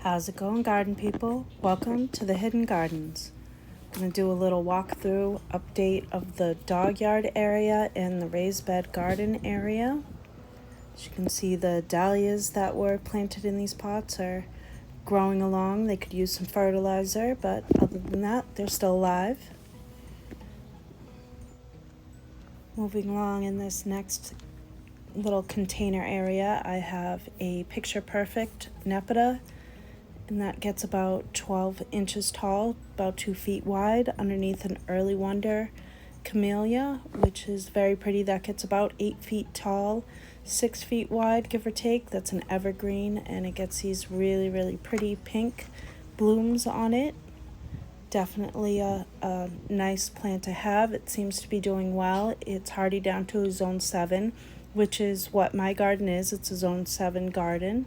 How's it going, garden people? Welcome to the Hidden Gardens. I'm going to do a little walkthrough update of the Dogyard area and the raised bed garden area. As you can see, the dahlias that were planted in these pots are growing along. They could use some fertilizer, but other than that, they're still alive. Moving along in this next little container area, I have a Picture Perfect Nepeta, and that gets about 12 inches tall, about 2 feet wide, underneath an Early Wonder Camellia, which is very pretty. That gets about 8 feet tall, 6 feet wide, give or take. That's an evergreen, and it gets these really, really pretty pink blooms on it. Definitely a nice plant to have. It seems to be doing well. It's hardy down to a zone 7, which is what my garden is. It's a zone 7 garden.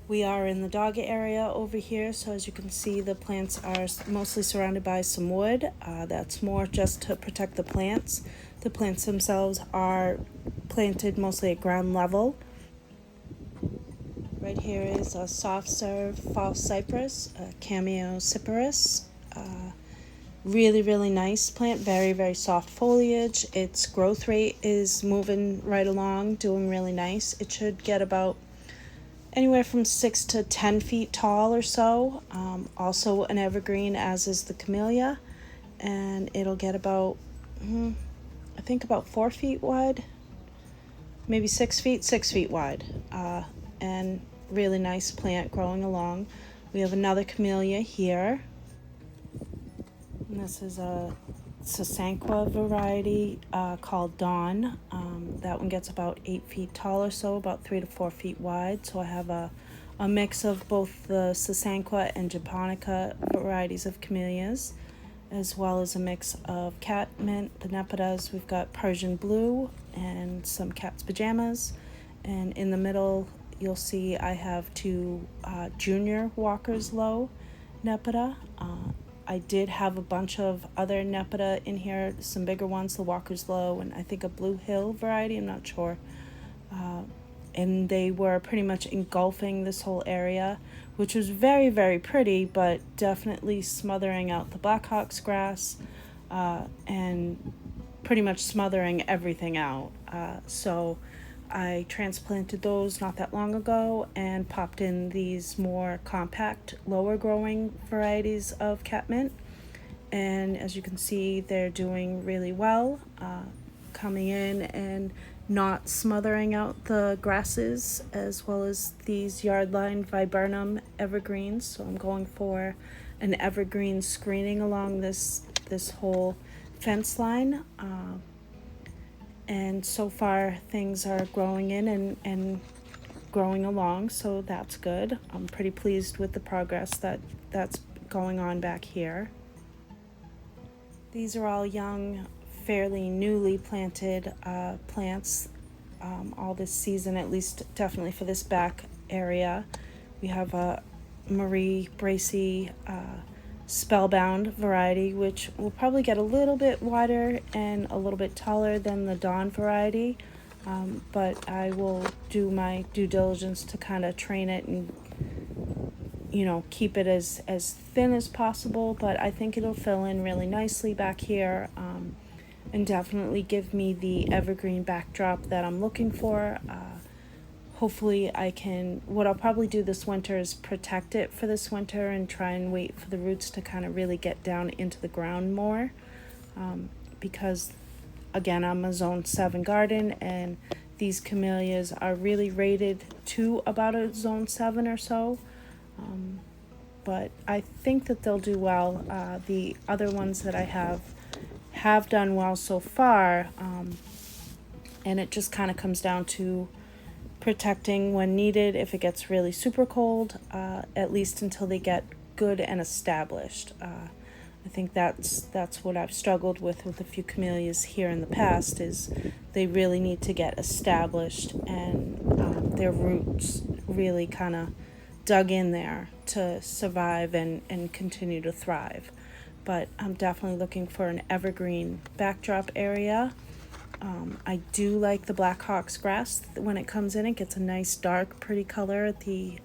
We are in the dog area over here, so as you can see, the plants are mostly surrounded by some wood. That's more just to protect the plants. The plants themselves are planted mostly at ground level. Right here is a soft serve false cypress, a cameo cyperus. Really, really nice plant, very, very soft foliage. Its growth rate is moving right along, doing really nice. It should get about anywhere from 6 to 10 feet tall or so. Also an evergreen, as is the camellia, and it'll get about I think about 4 feet wide, maybe 6 feet wide, and really nice plant growing along. We have another camellia here, and this is a Sasanqua variety called Dawn. That one gets about 8 feet tall or so, about 3 to 4 feet wide. So I have a mix of both the Sasanqua and Japonica varieties of camellias, as well as a mix of catmint, the Nepetas. We've got Persian blue and some cat's pajamas. And in the middle, you'll see I have two junior Walker's Low Nepeta. I did have a bunch of other Nepeta in here, some bigger ones, the Walker's Low, and I think a Blue Hill variety, I'm not sure. And they were pretty much engulfing this whole area, which was very, very pretty, but definitely smothering out the Blackhawks grass and pretty much smothering everything out. So I transplanted those not that long ago and popped in these more compact, lower growing varieties of catmint. And as you can see, they're doing really well, coming in and not smothering out the grasses, as well as these yardline viburnum evergreens. So I'm going for an evergreen screening along this whole fence line. And so far things are growing in and growing along, so that's good. I'm pretty pleased with the progress that's going on back here. These are all young, fairly newly planted plants all this season, at least definitely for this back area. We have a Marie Bracy Spellbound variety, which will probably get a little bit wider and a little bit taller than the Dawn variety, but I will do my due diligence to kind of train it and keep it as thin as possible, but I think it'll fill in really nicely back here, and definitely give me the evergreen backdrop that I'm looking for. Hopefully I can, what I'll probably do this winter is protect it for this winter and try and wait for the roots to kind of really get down into the ground more, because again, I'm a zone 7 garden, and these camellias are really rated to about a zone 7 or so, but I think that they'll do well. The other ones that I have done well so far, and it just kind of comes down to protecting when needed if it gets really super cold, at least until they get good and established. I think that's what I've struggled with a few camellias here in the past, is they really need to get established and their roots really kind of dug in there to survive and continue to thrive. But I'm definitely looking for an evergreen backdrop area. I do like the Black Hawk's grass. When it comes in, it gets a nice dark pretty color at the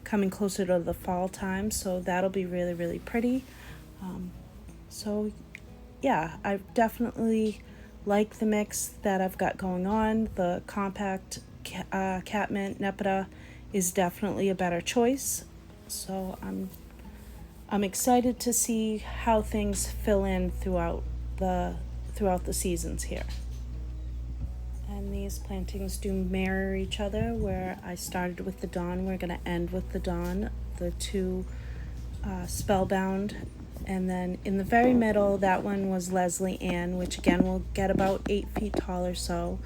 coming closer to the fall time, so that'll be really, really pretty. So yeah, I definitely like the mix that I've got going on. The compact catmint nepeta is definitely a better choice, so I'm excited to see how things fill in throughout the seasons here. And these plantings do mirror each other. Where I started with the Dawn, we're going to end with the Dawn, the two Spellbound. And then in the very middle, that one was Leslie Ann, which again will get about 8 feet tall or so.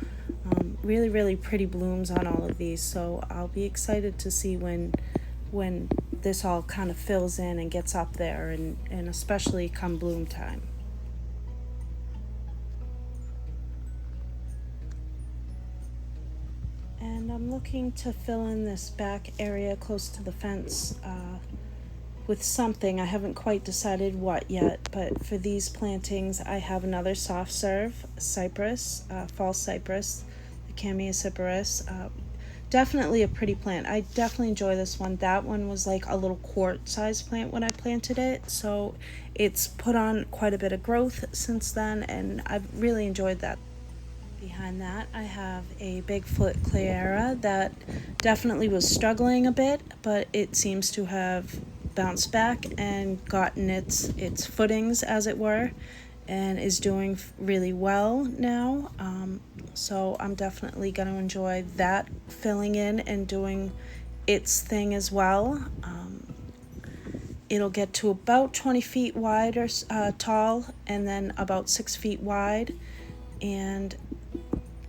Really, really pretty blooms on all of these, so I'll be excited to see when this all kind of fills in and gets up there, and especially come bloom time. And I'm looking to fill in this back area close to the fence with something. I haven't quite decided what yet, but for these plantings I have another soft serve cypress, false cypress, the Chamaecyparis. Definitely a pretty plant. I definitely enjoy this one. That one was like a little quart size plant when I planted it, so it's put on quite a bit of growth since then, and I've really enjoyed that. Behind that, I have a Bigfoot Clara that definitely was struggling a bit, but it seems to have bounced back and gotten its footings, as it were, and is doing really well now. So I'm definitely going to enjoy that filling in and doing its thing as well. It'll get to about 20 feet wide or tall, and then about 6 feet wide, and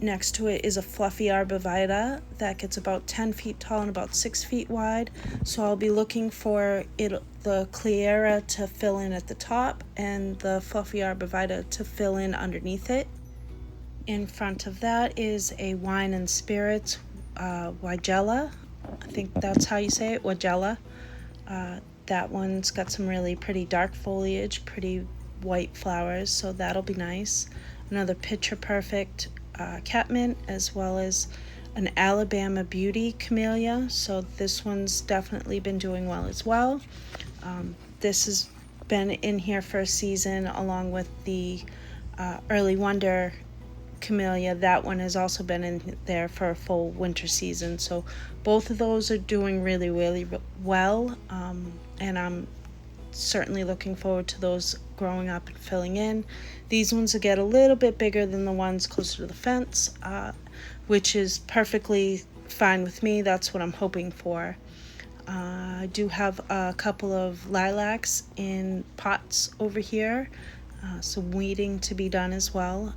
next to it is a fluffy arborvitae that gets about 10 feet tall and about 6 feet wide. So I'll be looking for the Clara to fill in at the top and the fluffy arborvitae to fill in underneath it. In front of that is a Wine and Spirits Weigela. I think that's how you say it, Weigela. That one's got some really pretty dark foliage, pretty white flowers, so that'll be nice. Another Picture Perfect catmint, as well as an Alabama Beauty camellia, so this one's definitely been doing well as well. This has been in here for a season along with the Early Wonder camellia. That one has also been in there for a full winter season, so both of those are doing really, really well, and I'm certainly looking forward to those growing up and filling in. These ones will get a little bit bigger than the ones closer to the fence, which is perfectly fine with me. That's what I'm hoping for. I do have a couple of lilacs in pots over here, some weeding to be done as well.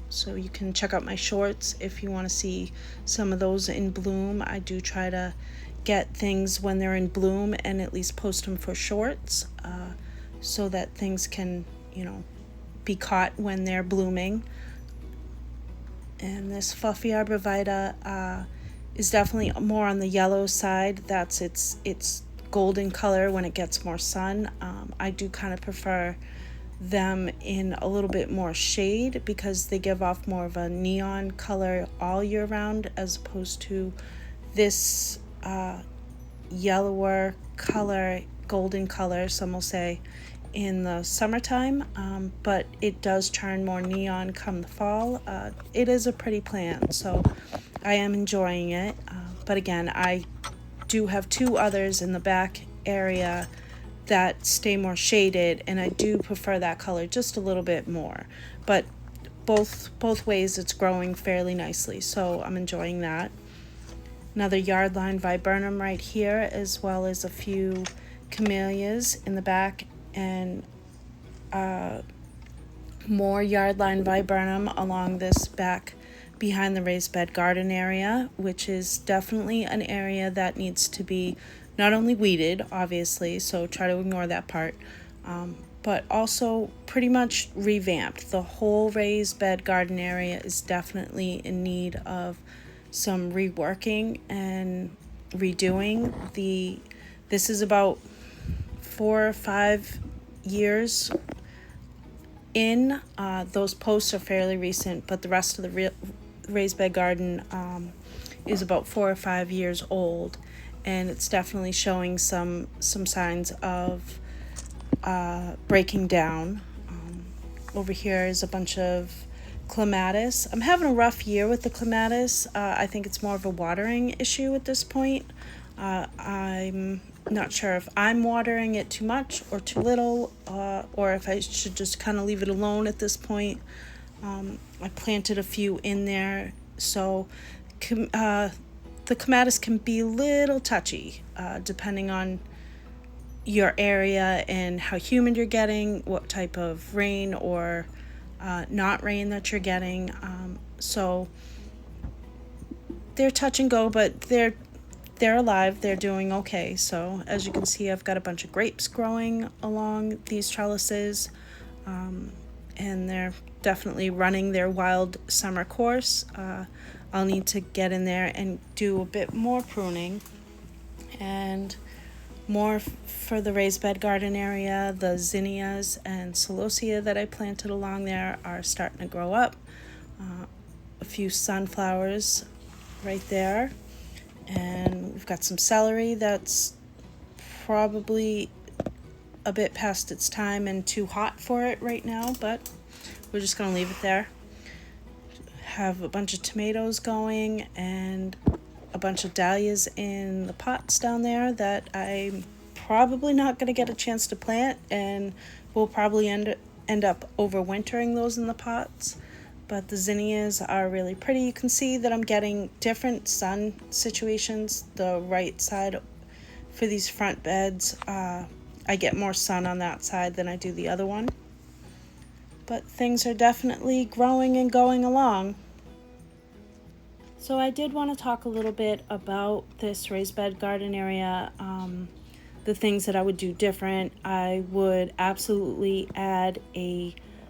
So you can check out my shorts if you want to see some of those in bloom. I do try to get things when they're in bloom and at least post them for shorts, so that things can, be caught when they're blooming. And this fluffy arborvitae is definitely more on the yellow side. That's its golden color when it gets more sun. I do kind of prefer them in a little bit more shade because they give off more of a neon color all year round, as opposed to this yellower color, golden color, some will say, in the summertime, but it does turn more neon come the fall. It is a pretty plant, so I am enjoying it, but again, I do have two others in the back area that stay more shaded, and I do prefer that color just a little bit more, but both ways it's growing fairly nicely, so I'm enjoying that. Another yardline viburnum right here, as well as a few camellias in the back, and more yardline viburnum along this back behind the raised bed garden area, which is definitely an area that needs to be not only weeded, obviously, so try to ignore that part, but also pretty much revamped. The whole raised bed garden area is definitely in need of some reworking and redoing. This is about 4 or 5 years in. Those posts are fairly recent, but the rest of the raised bed garden is about 4 or 5 years old, and it's definitely showing some signs of breaking down. Over here is a bunch of clematis. I'm having a rough year with the clematis. I think it's more of a watering issue at this point. I'm not sure if I'm watering it too much or too little, or if I should just kind of leave it alone at this point. I planted a few in there, so the clematis can be a little touchy depending on your area and how humid you're getting, what type of rain or not rain that you're getting. So they're touch and go, but they're alive. They're doing okay. So as you can see, I've got a bunch of grapes growing along these trellises, and they're definitely running their wild summer course. I'll need to get in there and do a bit more pruning and more for the raised bed garden area. The zinnias and celosia that I planted along there are starting to grow up. A few sunflowers right there, and we've got some celery that's probably a bit past its time and too hot for it right now, but we're just gonna leave it there. Have a bunch of tomatoes going and a bunch of dahlias in the pots down there that I'm probably not going to get a chance to plant, and we'll probably end up overwintering those in the pots. But the zinnias are really pretty. You can see that I'm getting different sun situations. The right side for these front beds, I get more sun on that side than I do the other one. But things are definitely growing and going along. So I did want to talk a little bit about this raised bed garden area, the things that I would do different. I would absolutely add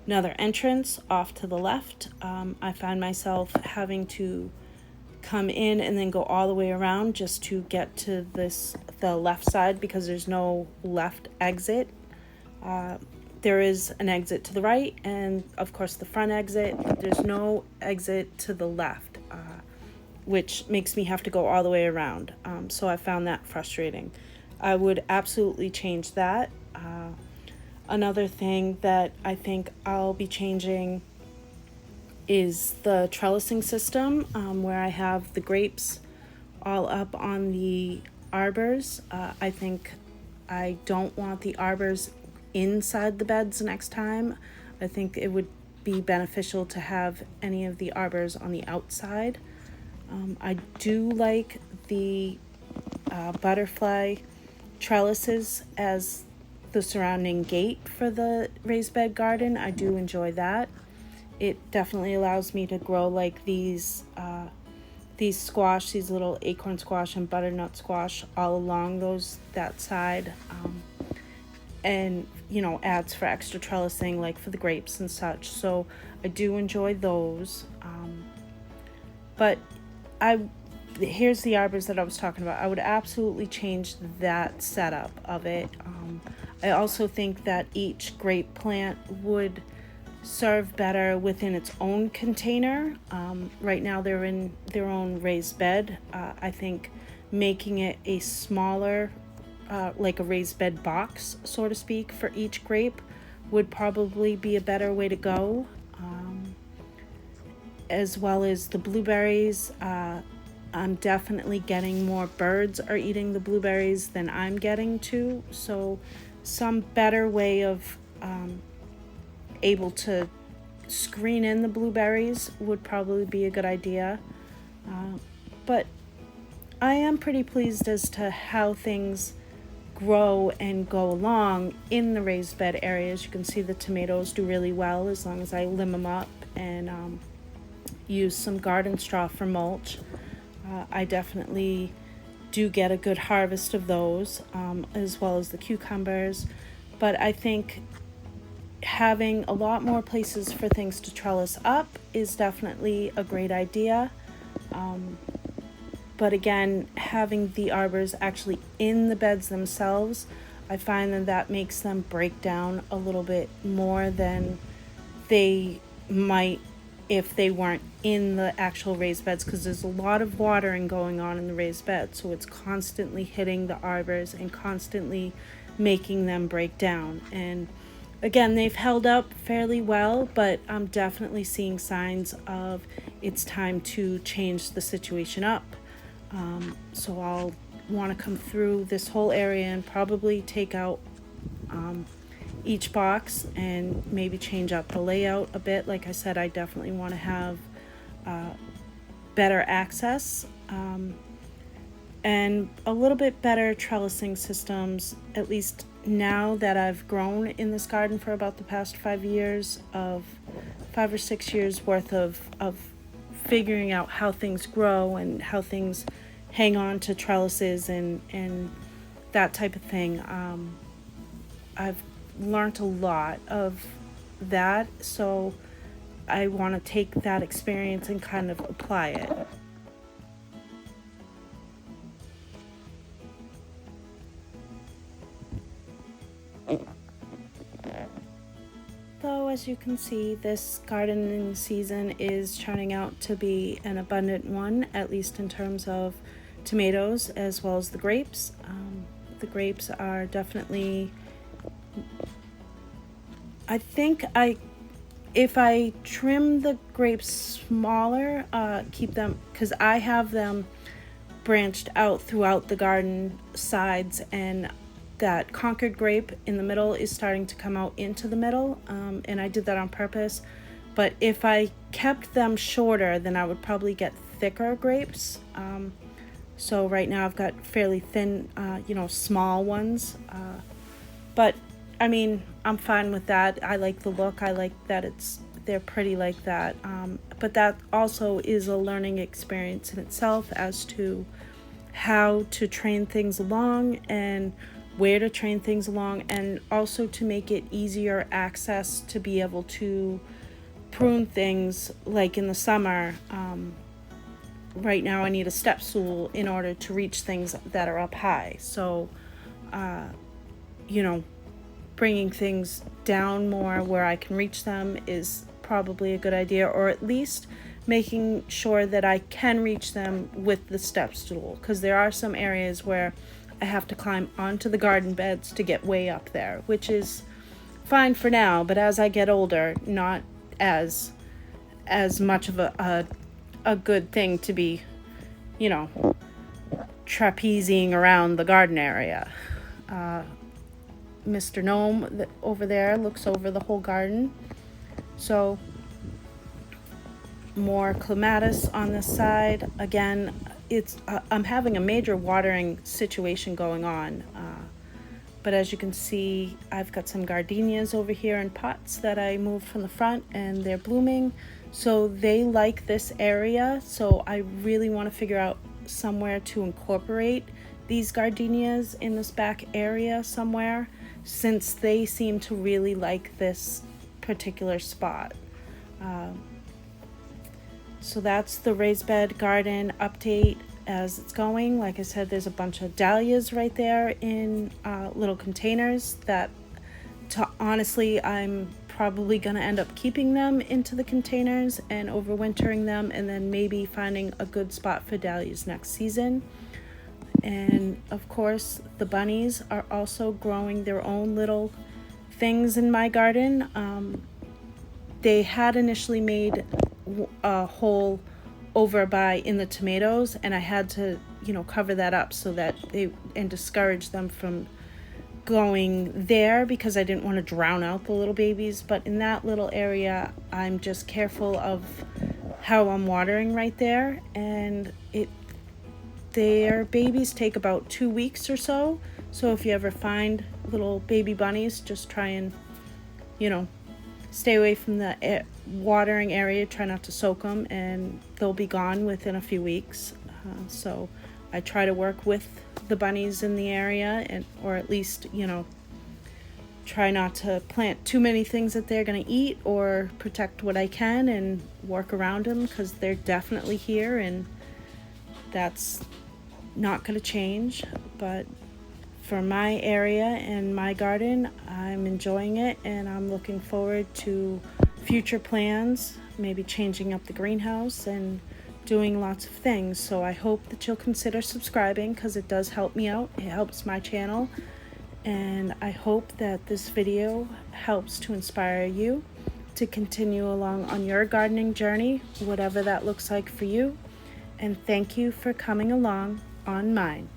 another entrance off to the left. I find myself having to come in and then go all the way around just to get to the left side, because there's no left exit. There is an exit to the right and of course the front exit, but there's no exit to the left, which makes me have to go all the way around. So I found that frustrating. I would absolutely change that. Another thing that I think I'll be changing is the trellising system, where I have the grapes all up on the arbors. I think I don't want the arbors inside the beds next time. I think it would be beneficial to have any of the arbors on the outside. I do like the butterfly trellises as the surrounding gate for the raised bed garden. I do enjoy that. It definitely allows me to grow like these squash, these little acorn squash and butternut squash all along that side, and adds for extra trellising like for the grapes and such. So I do enjoy those. But here's the arbors that I was talking about. I would absolutely change that setup of it. I also think that each grape plant would serve better within its own container. Right now they're in their own raised bed. I think making it a smaller, like a raised bed box, so to speak, for each grape would probably be a better way to go. As well as the blueberries, I'm definitely getting more birds are eating the blueberries than I'm getting to. So some better way of able to screen in the blueberries would probably be a good idea. But I am pretty pleased as to how things grow and go along in the raised bed areas. You can see the tomatoes do really well as long as I limb them up and use some garden straw for mulch. I definitely do get a good harvest of those, as well as the cucumbers. But I think having a lot more places for things to trellis up is definitely a great idea. But again, having the arbors actually in the beds themselves, I find that makes them break down a little bit more than they might if they weren't in the actual raised beds, because there's a lot of watering going on in the raised bed, so it's constantly hitting the arbors and constantly making them break down. And again, they've held up fairly well, but I'm definitely seeing signs of it's time to change the situation up. So I'll want to come through this whole area and probably take out each box and maybe change up the layout a bit. Like I said, I definitely want to have better access and a little bit better trellising systems, at least now that I've grown in this garden for about the past 5 years, of 5 or 6 years worth of figuring out how things grow and how things hang on to trellises and that type of thing. I've learned a lot of that, so I want to take that experience and kind of apply it. Though, as you can see, this gardening season is turning out to be an abundant one, at least in terms of tomatoes as well as the grapes. The grapes are definitely, I think if I trim the grapes smaller, keep them, because I have them branched out throughout the garden sides, and that Concord grape in the middle is starting to come out into the middle, and I did that on purpose. But if I kept them shorter, then I would probably get thicker grapes. So right now I've got fairly thin, small ones. But I mean, I'm fine with that. I like the look. I like that they're pretty like that. But that also is a learning experience in itself as to how to train things along and where to train things along, and also to make it easier access to be able to prune things. Like in the summer, right now I need a step stool in order to reach things that are up high. So, bringing things down more where I can reach them is probably a good idea, or at least making sure that I can reach them with the step stool, because there are some areas where I have to climb onto the garden beds to get way up there, which is fine for now, but as I get older, not as much of a good thing to be, trapezing around the garden area. Mr. Gnome over there looks over the whole garden. So more clematis on this side. Again, I'm having a major watering situation going on. But as you can see, I've got some gardenias over here in pots that I moved from the front, and they're blooming. So they like this area. So I really want to figure out somewhere to incorporate these gardenias in this back area somewhere, since they seem to really like this particular spot. So that's the raised bed garden update as it's going. Like I said, there's a bunch of dahlias right there in little containers that, honestly, I'm probably going to end up keeping them into the containers and overwintering them, and then maybe finding a good spot for dahlias next season. And of course, the bunnies are also growing their own little things in my garden. They had initially made a hole over in the tomatoes, and I had to cover that up so that and discourage them from going there, because I didn't want to drown out the little babies. But in that little area, I'm just careful of how I'm watering right there, and their babies take about 2 weeks or so. So if you ever find little baby bunnies, just try and stay away from the watering area. Try not to soak them, and they'll be gone within a few weeks. So I try to work with the bunnies in the area, or at least try not to plant too many things that they're going to eat, or protect what I can and work around them, because they're definitely here, and that's not going to change. But for my area and my garden, I'm enjoying it, and I'm looking forward to future plans, maybe changing up the greenhouse and doing lots of things. So I hope that you'll consider subscribing, because it does help me out. It helps my channel. And I hope that this video helps to inspire you to continue along on your gardening journey, whatever that looks like for you. And thank you for coming along on mine.